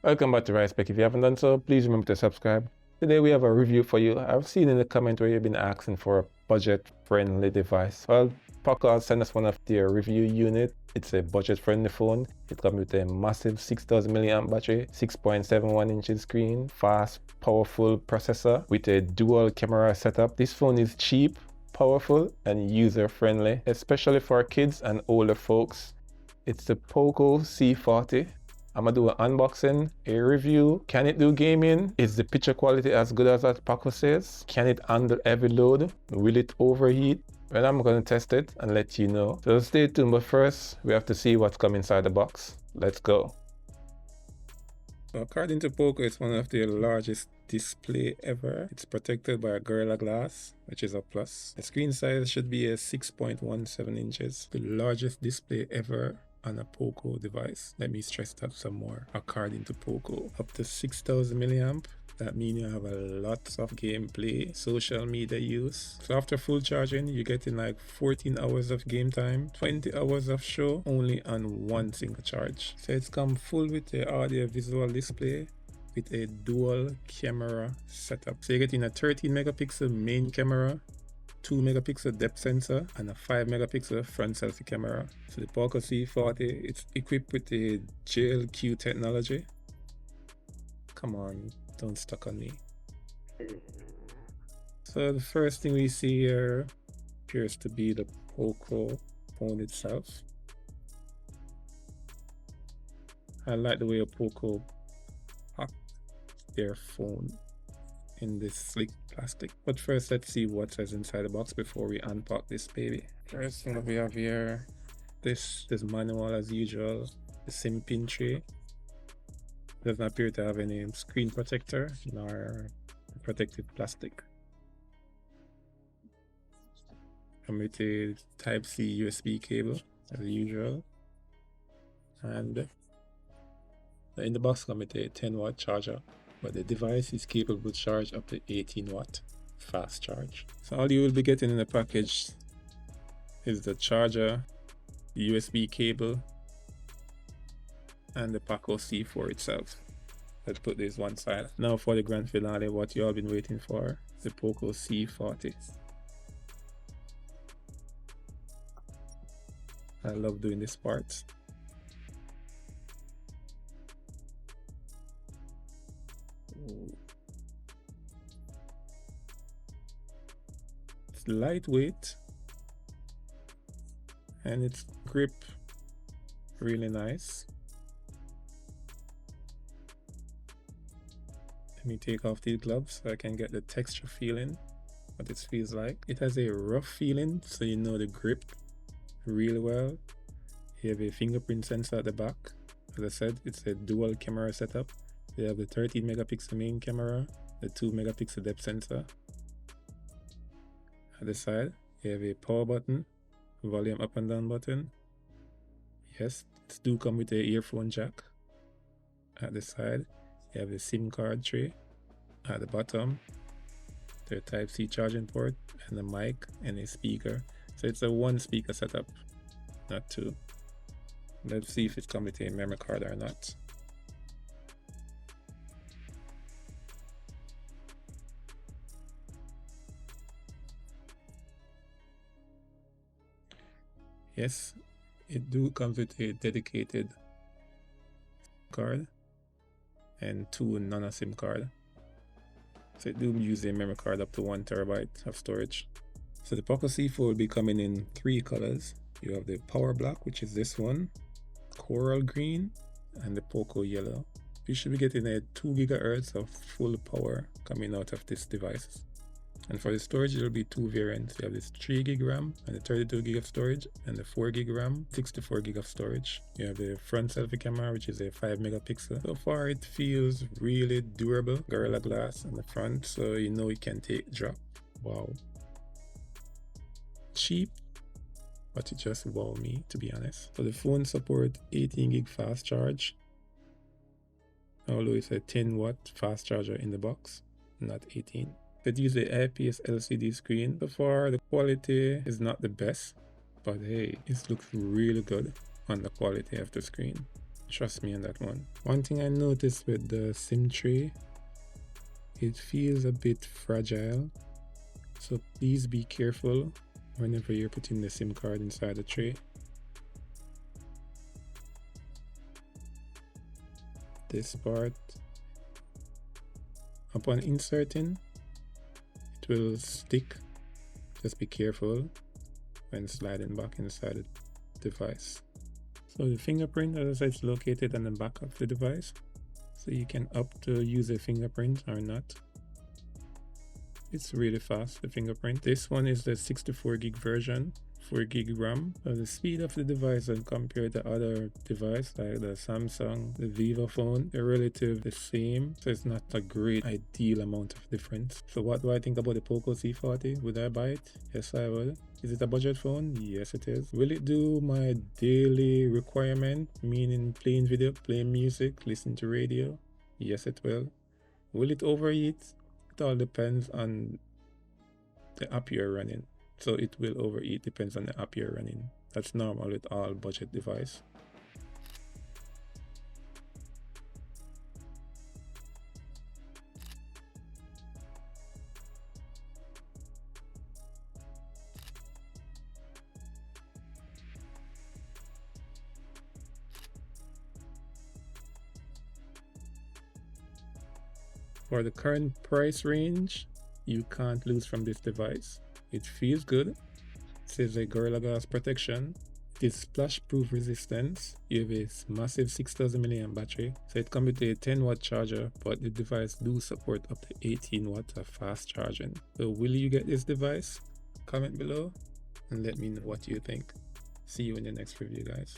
Welcome back to RicePec. If you haven't done so, please remember to subscribe. Today we have a review for you. I've seen in the comment where you've been asking for a budget-friendly device. Well, Poco sent us one of their review unit. It's a budget-friendly phone. It comes with a massive 6000 mAh battery, 6.71 inches screen, fast, powerful processor with a dual camera setup. This phone is cheap, powerful, and user-friendly, especially for kids and older folks. It's the Poco C40. I'm gonna do an unboxing, a review. Can it do gaming? Is the picture quality as good as that Poco says? Can it handle heavy load? Will it overheat? Well, I'm gonna test it and let you know. So stay tuned, but first we have to see what's come inside the box. Let's go. So according to Poco, it's one of their largest display ever. It's protected by a Gorilla Glass, which is a plus. The screen size should be a 6.17 inches, the largest display ever on a Poco device. Let me stress that some more. According to Poco, up to 6000 milliamp. That means you have a lot of gameplay, social media use. So after full charging, you're getting like 14 hours of game time, 20 hours of show, only on one single charge. So it's come full with the audio visual display with a dual camera setup. So you're getting a 13 megapixel main camera, 2 megapixel depth sensor, and a 5 megapixel front selfie camera. So the Poco C40, it's equipped with the JLQ technology. Come on, don't stuck on me. So the first thing we see here appears to be the Poco phone itself. I like the way a Poco packed their phone in this slick plastic. But first, let's see what says inside the box before we unpack this baby. First thing that we have here, this manual as usual, the SIM pin tray. Doesn't appear to have any screen protector nor protective plastic. And with a Type-C USB cable as usual. And in the box comes with a 10-watt charger, but the device is capable to charge up to 18-watt fast charge. So all you will be getting in the package is the charger, the USB cable, and the Poco C4 itself. Let's put this one side. Now for the grand finale, what you all been waiting for, the Poco C40. I love doing this part. It's lightweight and its grip really nice. Let me take off these gloves so I can get the texture feeling, what it feels like. It has a rough feeling, so you know the grip really well. You have a fingerprint sensor at the back. As I said, it's a dual camera setup. You have the 13 megapixel main camera, the 2 megapixel depth sensor. At the side, you have a power button, volume up and down button. Yes, it do come with a earphone jack. At the side, you have the SIM card tray. At the bottom, the Type-C charging port and a mic and a speaker. So it's a one speaker setup, not two. Let's see if it comes with a memory card or not. Yes, it do comes with a dedicated card and 2 nano SIM card. So it do use a memory card up to 1 terabyte of storage. So the Poco C4 will be coming in 3 colors. You have the Power Black, which is this one, Coral Green, and the Poco Yellow. You should be getting a 2 gigahertz of full power coming out of this device. And for the storage, there will be 2 variants. You have this 3 gig RAM and the 32 gig of storage, and the 4 gig RAM, 64 gig of storage. You have the front selfie camera, which is a 5 megapixel. So far, it feels really durable. Gorilla Glass on the front, so you know it can take drop. Wow. Cheap, but it just wow me, to be honest. So the phone supports 18 gig fast charge, although it's a 10-watt fast charger in the box, not 18. It uses the IPS LCD screen. So far, the quality is not the best, but hey, it looks really good on the quality of the screen. Trust me on that one. One thing I noticed with the SIM tray, it feels a bit fragile. So please be careful whenever you're putting the SIM card inside the tray. This part, upon inserting, it will stick. Just be careful when sliding back inside the device. So the fingerprint, as I said, is located on the back of the device. So you can opt to use a fingerprint or not. It's really fast, the fingerprint. This one is the 64 gig version, 4 gig RAM. So the speed of the device when compared to other devices like the Samsung, the Vivo phone, they're relatively the same. So it's not a great ideal amount of difference. So what do I think about the Poco C40? Would I buy it? Yes, I would. Is it a budget phone? Yes, it is. Will it do my daily requirement, meaning playing video, playing music, listen to radio? Yes, it will. Will it overheat? It all depends on the app you're running. So it will overheat, depends on the app you're running. That's normal with all budget device. For the current price range, you can't lose from this device. It feels good. It says a Gorilla Glass protection. It is splash proof resistance. You have a massive 6000 mAh battery. So it comes with a 10 watt charger, but the device do support up to 18 watts of fast charging. So will you get this device? Comment below and let me know what you think. See you in the next review, guys.